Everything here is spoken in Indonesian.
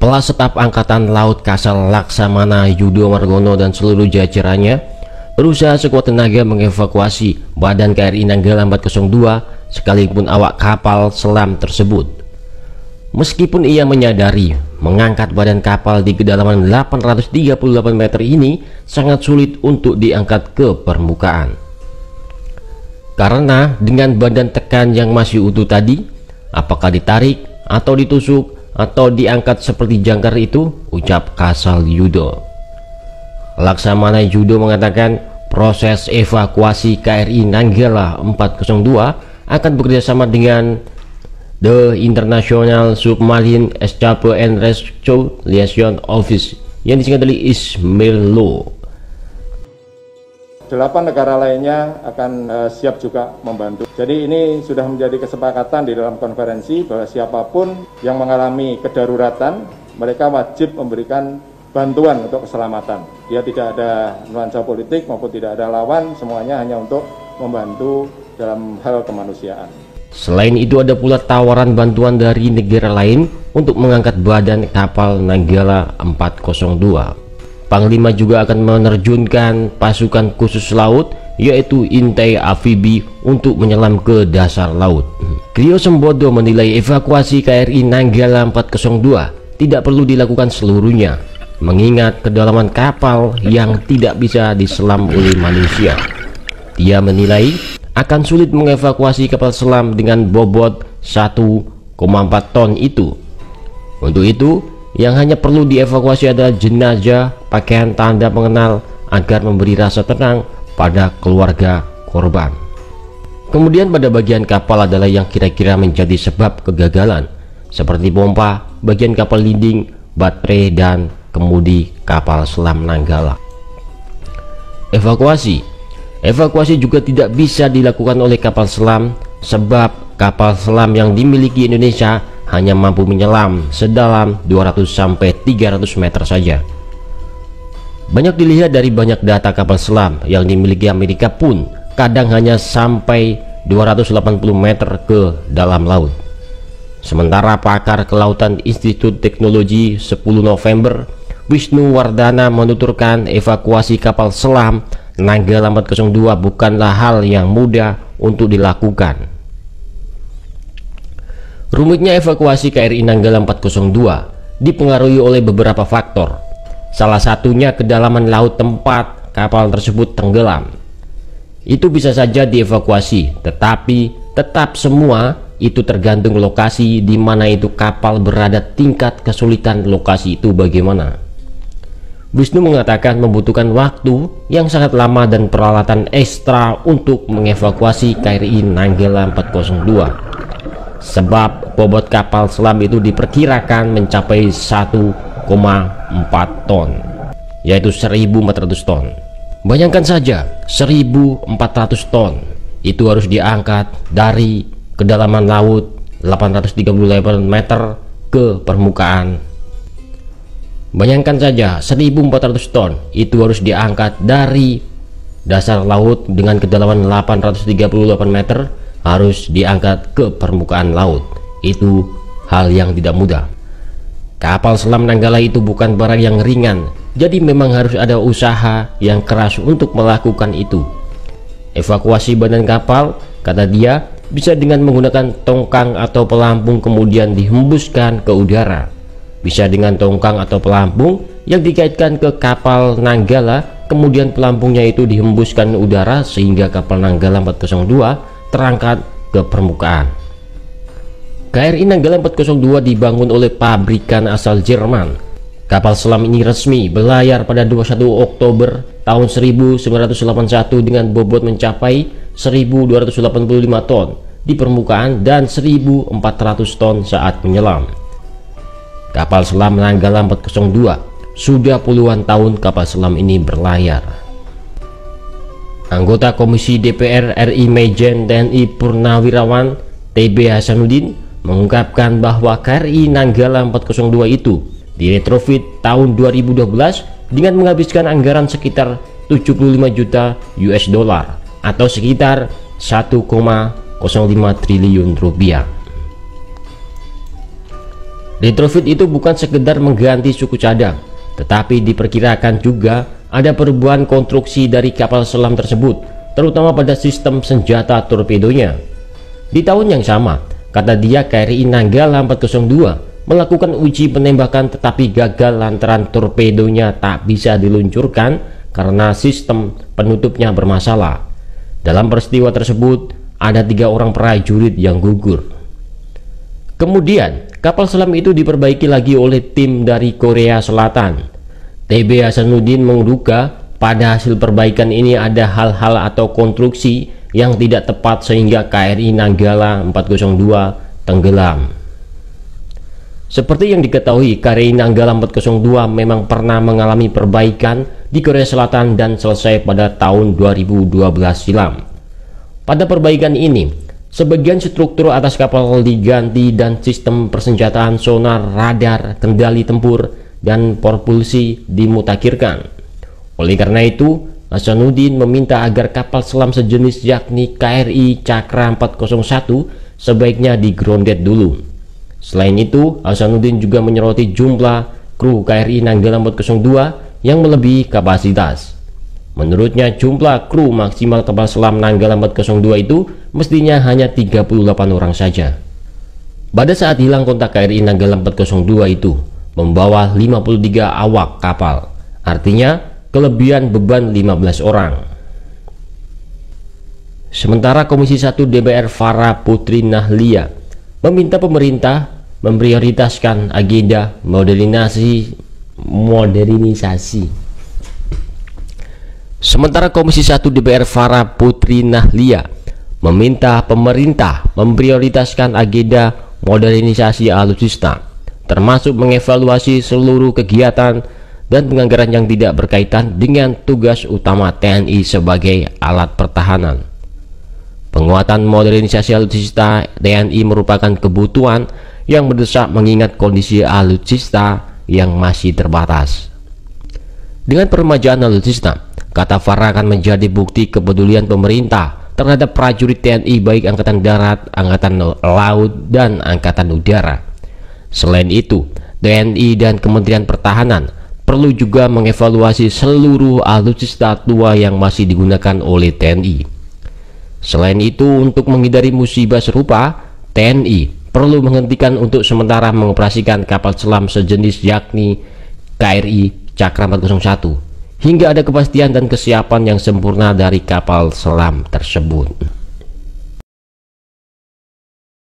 Kepala Staf Angkatan Laut Kasal Laksamana Yudo Margono dan seluruh jajarannya berusaha sekuat tenaga mengevakuasi badan KRI Nanggala 402 sekalipun awak kapal selam tersebut. Meskipun ia menyadari mengangkat badan kapal di kedalaman 838 meter ini sangat sulit untuk diangkat ke permukaan. Karena dengan badan tekan yang masih utuh tadi, apakah ditarik atau ditusuk atau diangkat seperti jangkar itu, ucap Kasal Yudo. Laksamana Yudo mengatakan proses evakuasi KRI Nanggala 402 akan bekerjasama dengan The International Submarine Escape and Rescue Liaison Office yang disingkat dari ISMERLO. 8 negara lainnya akan siap juga membantu. Jadi ini sudah menjadi kesepakatan di dalam konferensi bahwa siapapun yang mengalami kedaruratan, mereka wajib memberikan bantuan untuk keselamatan. Dia tidak ada nuansa politik maupun tidak ada lawan, semuanya hanya untuk membantu dalam hal kemanusiaan. Selain itu ada pula tawaran bantuan dari negara lain untuk mengangkat badan kapal Nanggala 402. Panglima juga akan menerjunkan pasukan khusus laut yaitu intai amfibi untuk menyelam ke dasar laut. Kriyo Sembodo menilai evakuasi KRI Nanggala 402 tidak perlu dilakukan seluruhnya mengingat kedalaman kapal yang tidak bisa diselam oleh manusia. Dia menilai akan sulit mengevakuasi kapal selam dengan bobot 1,4 ton itu. Untuk itu yang hanya perlu dievakuasi adalah jenazah, pakaian tanda pengenal agar memberi rasa tenang pada keluarga korban. Kemudian pada bagian kapal adalah yang kira-kira menjadi sebab kegagalan seperti pompa, bagian kapal linding, baterai dan kemudi kapal selam Nanggala. Evakuasi juga tidak bisa dilakukan oleh kapal selam sebab kapal selam yang dimiliki Indonesia hanya mampu menyelam sedalam 200-300 meter saja. Banyak dilihat dari banyak data kapal selam yang dimiliki Amerika pun kadang hanya sampai 280 meter ke dalam laut. Sementara pakar kelautan Institut Teknologi 10 November Wisnu Wardana menuturkan evakuasi kapal selam Nanggala 402 bukanlah hal yang mudah untuk dilakukan. Rumitnya evakuasi KRI Nanggala 402 dipengaruhi oleh beberapa faktor. Salah satunya kedalaman laut tempat kapal tersebut tenggelam. Itu bisa saja dievakuasi, tetapi tetap semua itu tergantung lokasi di mana itu kapal berada, tingkat kesulitan lokasi itu bagaimana. Wisnu mengatakan membutuhkan waktu yang sangat lama dan peralatan ekstra untuk mengevakuasi KRI Nanggala 402. Sebab bobot kapal selam itu diperkirakan mencapai 1,4 ton, yaitu 1.400 ton. Bayangkan saja 1.400 ton itu harus diangkat dari kedalaman laut 838 meter ke permukaan. Bayangkan saja 1.400 ton itu harus diangkat dari dasar laut dengan kedalaman 838 meter harus diangkat ke permukaan laut. Itu hal yang tidak mudah. Kapal selam Nanggala itu bukan barang yang ringan, jadi memang harus ada usaha yang keras untuk melakukan itu. Evakuasi badan kapal, kata dia, bisa dengan menggunakan tongkang atau pelampung kemudian dihembuskan ke udara. Bisa dengan tongkang atau pelampung yang dikaitkan ke kapal Nanggala, kemudian pelampungnya itu dihembuskan udara sehingga kapal Nanggala 402 terangkat ke permukaan. KRI Nanggala 402 dibangun oleh pabrikan asal Jerman. Kapal selam ini resmi berlayar pada 21 Oktober tahun 1981 dengan bobot mencapai 1.285 ton di permukaan dan 1.400 ton saat menyelam. Kapal selam Nanggala 402 sudah puluhan tahun kapal selam ini berlayar. Anggota Komisi DPR RI Majen TNI Purnawirawan TB Hasanuddin mengungkapkan bahwa KRI Nanggala 402 itu diretrofit tahun 2012 dengan menghabiskan anggaran sekitar 75 juta US dollar atau sekitar 1,05 triliun rupiah. Retrofit itu bukan sekedar mengganti suku cadang, tetapi diperkirakan juga ada perubahan konstruksi dari kapal selam tersebut, terutama pada sistem senjata torpedonya. Di tahun yang sama, kata dia, KRI Nanggala 402 melakukan uji penembakan tetapi gagal lantaran torpedonya tak bisa diluncurkan karena sistem penutupnya bermasalah. Dalam peristiwa tersebut, ada 3 orang prajurit yang gugur. Kemudian, kapal selam itu diperbaiki lagi oleh tim dari Korea Selatan. TB Hasanuddin menduga pada hasil perbaikan ini ada hal-hal atau konstruksi yang tidak tepat sehingga KRI Nanggala 402 tenggelam. Seperti yang diketahui, KRI Nanggala 402 memang pernah mengalami perbaikan di Korea Selatan dan selesai pada tahun 2012 silam. Pada perbaikan ini, sebagian struktur atas kapal diganti dan sistem persenjataan sonar, radar, kendali tempur, dan propulsi dimutakhirkan. Oleh karena itu, Hasanuddin meminta agar kapal selam sejenis yakni KRI Cakra 401 sebaiknya di-grounded dulu. Selain itu, Hasanuddin juga menyoroti jumlah kru KRI Nanggala 402 yang melebihi kapasitas. Menurutnya, jumlah kru maksimal kapal selam Nanggala 402 itu mestinya hanya 38 orang saja. Pada saat hilang kontak, KRI Nanggala 402 itu membawa 53 awak kapal, artinya kelebihan beban 15 orang. Sementara Komisi 1 DPR Farah Putri Nahlia meminta pemerintah memprioritaskan agenda modernisasi. Sementara Komisi 1 DPR Farah Putri Nahlia meminta pemerintah memprioritaskan agenda modernisasi alutsista, termasuk mengevaluasi seluruh kegiatan dan penganggaran yang tidak berkaitan dengan tugas utama TNI sebagai alat pertahanan. Penguatan modernisasi alutsista TNI merupakan kebutuhan yang mendesak mengingat kondisi alutsista yang masih terbatas. Dengan peremajaan alutsista, kata Farah, akan menjadi bukti kepedulian pemerintah terhadap prajurit TNI baik Angkatan Darat, Angkatan Laut, dan Angkatan Udara. Selain itu, TNI dan Kementerian Pertahanan perlu juga mengevaluasi seluruh alutsista tua yang masih digunakan oleh TNI. Selain itu, untuk menghindari musibah serupa, TNI perlu menghentikan untuk sementara mengoperasikan kapal selam sejenis yakni KRI Cakra 401 hingga ada kepastian dan kesiapan yang sempurna dari kapal selam tersebut.